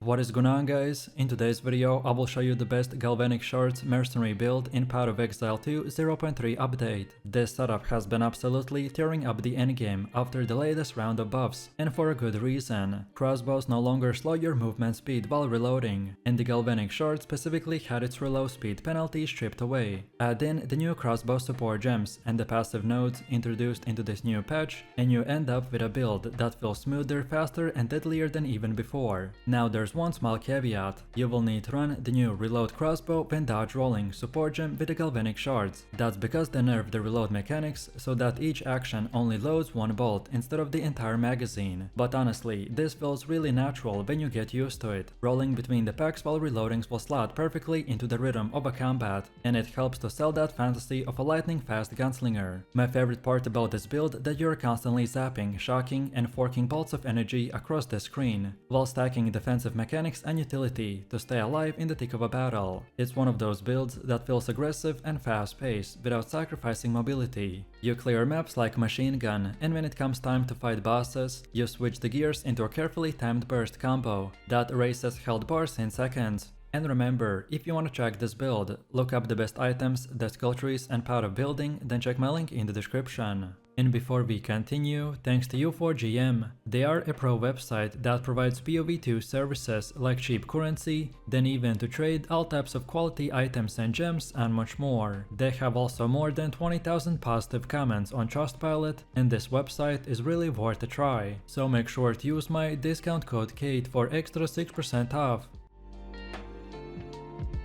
What is going on, guys? In today's video I will show you the best Galvanic Shards mercenary build in Path of Exile 2 0.3 update. This setup has been absolutely tearing up the endgame after the latest round of buffs, and for a good reason. Crossbows no longer slow your movement speed while reloading, and the Galvanic Shard specifically had its reload speed penalty stripped away. Add in the new crossbow support gems and the passive nodes introduced into this new patch, and you end up with a build that feels smoother, faster and deadlier than even before. Now there's one small caveat: you will need to run the new reload crossbow when dodge rolling support gem with the Galvanic Shards. That's because they nerfed the reload mechanics so that each action only loads one bolt instead of the entire magazine. But honestly, this feels really natural when you get used to it. Rolling between the packs while reloading will slot perfectly into the rhythm of a combat, and it helps to sell that fantasy of a lightning fast gunslinger. My favorite part about this build that you're constantly zapping, shocking and forking bolts of energy across the screen, while stacking defensive mechanics and utility to stay alive in the thick of a battle. It's one of those builds that feels aggressive and fast-paced without sacrificing mobility. You clear maps like machine gun, and when it comes time to fight bosses, you switch the gears into a carefully timed burst combo that erases health bars in seconds. And remember, if you want to check this build, look up the best items, the skill trees and power of building, then check my link in the description. And before we continue, thanks to U4GM. They are a pro website that provides POE2 services like cheap currency, then even to trade all types of quality items and gems and much more. They have also more than 20,000 positive comments on Trustpilot, and this website is really worth a try. So make sure to use my discount code KAID for extra 6% off.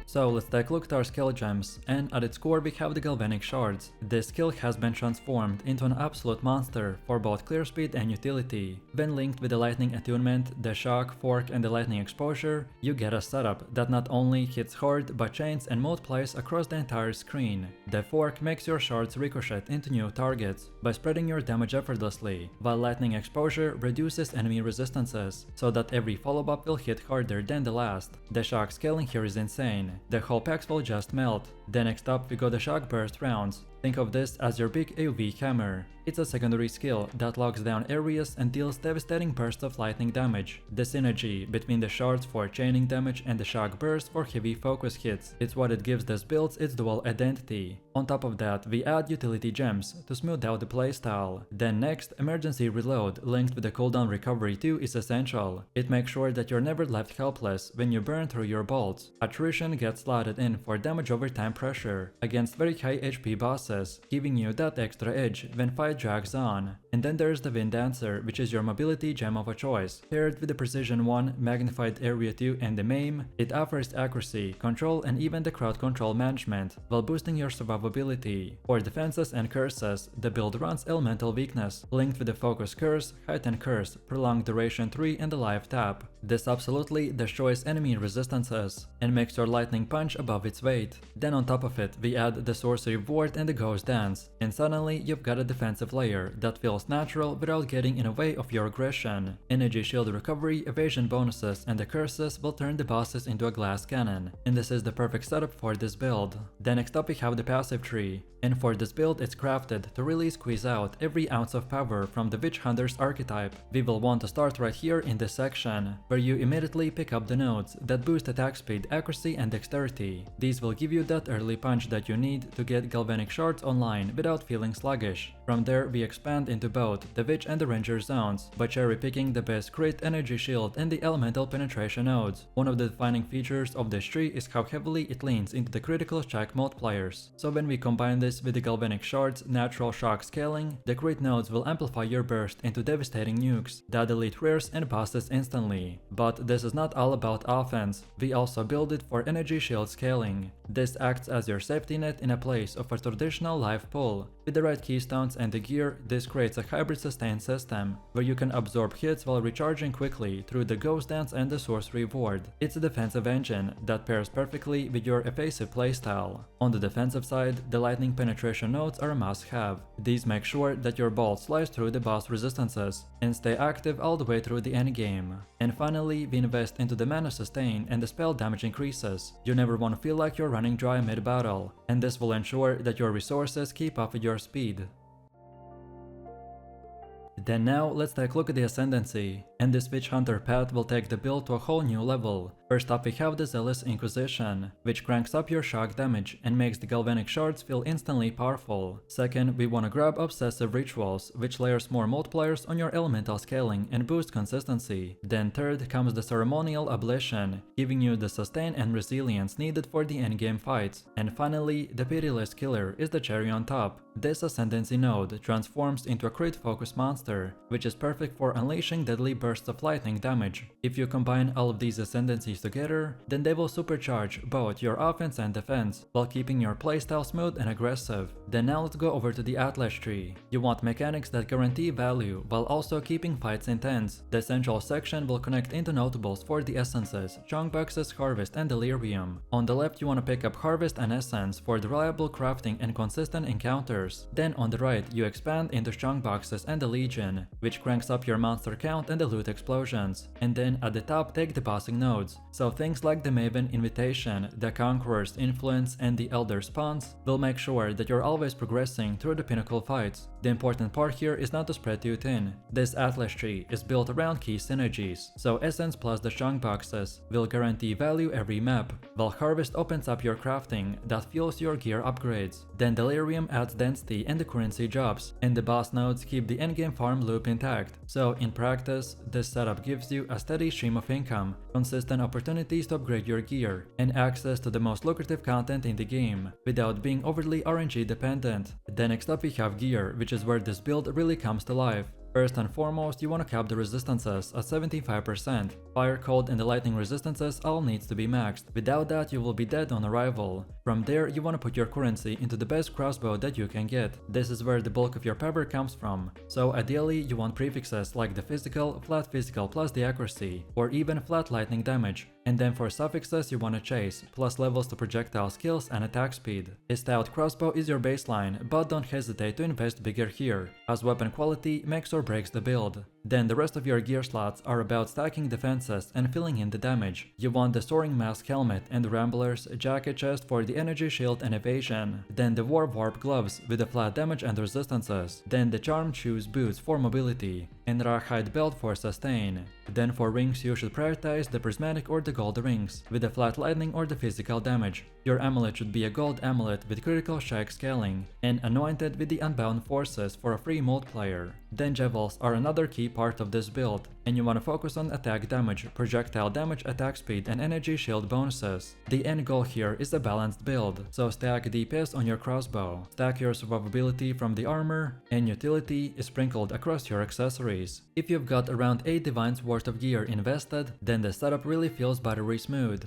So let's take a look at our skill gems, and at its core we have the Galvanic Shards. This skill has been transformed into an absolute monster for both clear speed and utility. When linked with the lightning attunement, the shock, fork and the lightning exposure, you get a setup that not only hits hard but chains and multiplies across the entire screen. The fork makes your shards ricochet into new targets by spreading your damage effortlessly, while lightning exposure reduces enemy resistances, so that every follow-up will hit harder than the last. The shock scaling here is insane. The whole packs will just melt. Then next up we got the shock burst rounds. Think of this as your big AoV hammer. It's a secondary skill that locks down areas and deals devastating bursts of lightning damage. The synergy between the shards for chaining damage and the shock burst for heavy focus hits, it's what it gives this build its dual identity. On top of that, we add utility gems to smooth out the playstyle. Then next, emergency reload linked with the cooldown recovery too is essential. It makes sure that you're never left helpless when you burn through your bolts. Attrition gets slotted in for damage over time pressure against very high HP bosses, giving you that extra edge when fight drags on. And then there's the Wind Dancer, which is your mobility gem of a choice. Paired with the Precision 1, Magnified Area 2 and the MAME, it offers accuracy, control and even the crowd control management, while boosting your survivability. For defenses and curses, the build runs Elemental Weakness, linked with the Focus Curse, Heightened Curse, Prolonged Duration 3 and the Life Tap. This absolutely destroys enemy resistances, and makes your lightning punch above its weight. Then on top of it, we add the Sorcery Ward and the Ghost Dance, and suddenly you've got a defensive layer that feels natural without getting in the way of your aggression. Energy shield recovery, evasion bonuses and the curses will turn the bosses into a glass cannon, and this is the perfect setup for this build. Then next up we have the passive tree, and for this build it's crafted to really squeeze out every ounce of power from the Witchhunter's archetype. We will want to start right here in this section, where you immediately pick up the nodes that boost attack speed, accuracy and dexterity. These will give you that early punch that you need to get Galvanic Shards online without feeling sluggish. From there we expand into both the Witch and the Ranger zones by cherry picking the best crit, energy shield and the elemental penetration nodes. One of the defining features of this tree is how heavily it leans into the critical strike multipliers. So when we combine this with the Galvanic Shards natural shock scaling, the crit nodes will amplify your burst into devastating nukes that delete rares and bosses instantly. But this is not all about offense, we also build it for energy shield scaling. This acts as your safety net in a place of a traditional life pool. With the right keystones and the gear, this creates a hybrid sustain system, where you can absorb hits while recharging quickly through the Ghost Dance and the Sorcery Ward. It's a defensive engine that pairs perfectly with your evasive playstyle. On the defensive side, the lightning penetration nodes are a must-have. These make sure that your bolts slice through the boss resistances and stay active all the way through the endgame. And finally, we invest into the mana sustain and the spell damage increases. You never want to feel like you're running dry mid-battle, and this will ensure that your resources keep up with your speed. Then now let's take a look at the Ascendancy. and this Witchhunter path will take the build to a whole new level. First up we have the Zealous Inquisition, which cranks up your shock damage and makes the Galvanic Shards feel instantly powerful. Second, we wanna grab Obsessive Rituals, which layers more multipliers on your elemental scaling and boosts consistency. Then third comes the Ceremonial Ablution, giving you the sustain and resilience needed for the endgame fights. And finally, the Pitiless Killer is the cherry on top. This Ascendancy node transforms into a crit focus monster, which is perfect for unleashing deadly bursts of lightning damage. If you combine all of these Ascendancies together, then they will supercharge both your offense and defense, while keeping your playstyle smooth and aggressive. Then now let's go over to the Atlas tree. You want mechanics that guarantee value, while also keeping fights intense. The central section will connect into notables for the essences, chunk boxes, harvest, and delirium. On the left you want to pick up harvest and essence for the reliable crafting and consistent encounters. Then on the right you expand into chunk boxes and the legion, which cranks up your monster count and the loot explosions. And then at the top take the bossing nodes. So things like the Maven Invitation, the Conqueror's Influence, and the Elder Spawns will make sure that you're always progressing through the pinnacle fights. The important part here is not to spread too thin. This Atlas tree is built around key synergies, so Essence plus the chunk boxes will guarantee value every map, while Harvest opens up your crafting that fuels your gear upgrades. Then Delirium adds density and the currency jobs, and the boss nodes keep the endgame farm loop intact. So in practice, this setup gives you a steady stream of income, consistent opportunities to upgrade your gear, and access to the most lucrative content in the game, without being overly RNG dependent. Then next up we have gear, which is where this build really comes to life. First and foremost, you want to cap the resistances at 75%. Fire, cold, and the lightning resistances all needs to be maxed. Without that, you will be dead on arrival. From there, you want to put your currency into the best crossbow that you can get. This is where the bulk of your power comes from. So ideally, you want prefixes like the physical plus the accuracy, or even flat lightning damage. And then for suffixes you want to chase, plus levels to projectile skills and attack speed. A stout crossbow is your baseline, but don't hesitate to invest bigger here, as weapon quality makes or breaks the build. Then the rest of your gear slots are about stacking defenses and filling in the damage. You want the Soaring Mask helmet and the Rambler's jacket chest for the energy shield and evasion. Then the Warp gloves with the flat damage and resistances. Then the Charmed Shoes boots for mobility, and Rawhide belt for sustain. Then for rings you should prioritize the prismatic or the gold rings, with the flat lightning or the physical damage. Your amulet should be a gold amulet with critical strike scaling, and anointed with the Unbound Forces for a free multiplier. Then Jevels are another key part of this build, and you want to focus on attack damage, projectile damage, attack speed, and energy shield bonuses. The end goal here is a balanced build, so stack DPS on your crossbow, stack your survivability from the armor, and utility is sprinkled across your accessories. If you've got around 8 divines worth of gear invested, then the setup really feels buttery smooth.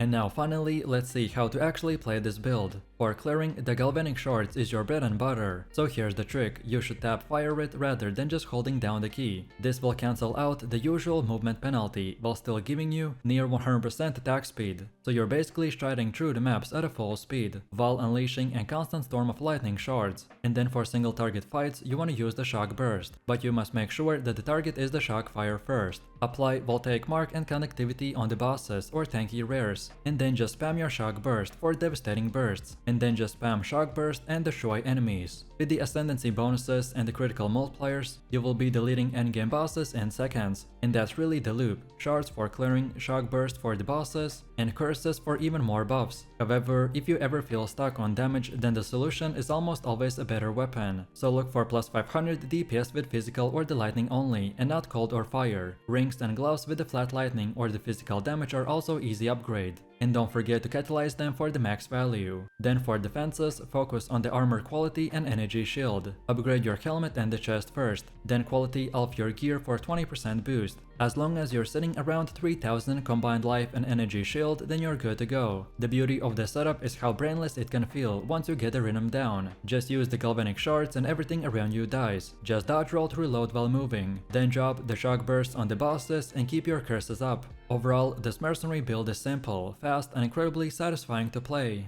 And now finally, let's see how to actually play this build. For clearing, the Galvanic Shards is your bread and butter, so here's the trick: you should tap Fire it rather than just holding down the key. This will cancel out the usual movement penalty while still giving you near 100% attack speed, so you're basically striding through the maps at a full speed, while unleashing a constant storm of lightning shards. And then for single target fights, you want to use the Shock Burst, but you must make sure that the target is the Shock Fire first. Apply Voltaic Mark and Connectivity on the bosses or tanky rares, and then just spam your Shock Burst for devastating bursts, and then just spam Shock Burst and destroy enemies. With the Ascendancy bonuses and the critical multipliers, you will be deleting endgame bosses in seconds, and that's really the loop: shards for clearing, Shock Burst for the bosses, and curses for even more buffs. However, if you ever feel stuck on damage, then the solution is almost always a better weapon, so look for plus 500 DPS with physical or the lightning only, and not cold or fire. Rings and gloves with the flat lightning or the physical damage are also easy upgrade, and don't forget to catalyze them for the max value. Then for defenses, focus on the armor quality and energy shield. Upgrade your helmet and the chest first, then quality of your gear for 20% boost. As long as you're sitting around 3000 combined life and energy shield, then you're good to go. The beauty of the setup is how brainless it can feel once you get the rhythm down. Just use the Galvanic Shards and everything around you dies. Just dodge roll to reload while moving, then drop the Shock Burst on the bosses and keep your curses up. Overall, this mercenary build is simple, fast, and incredibly satisfying to play.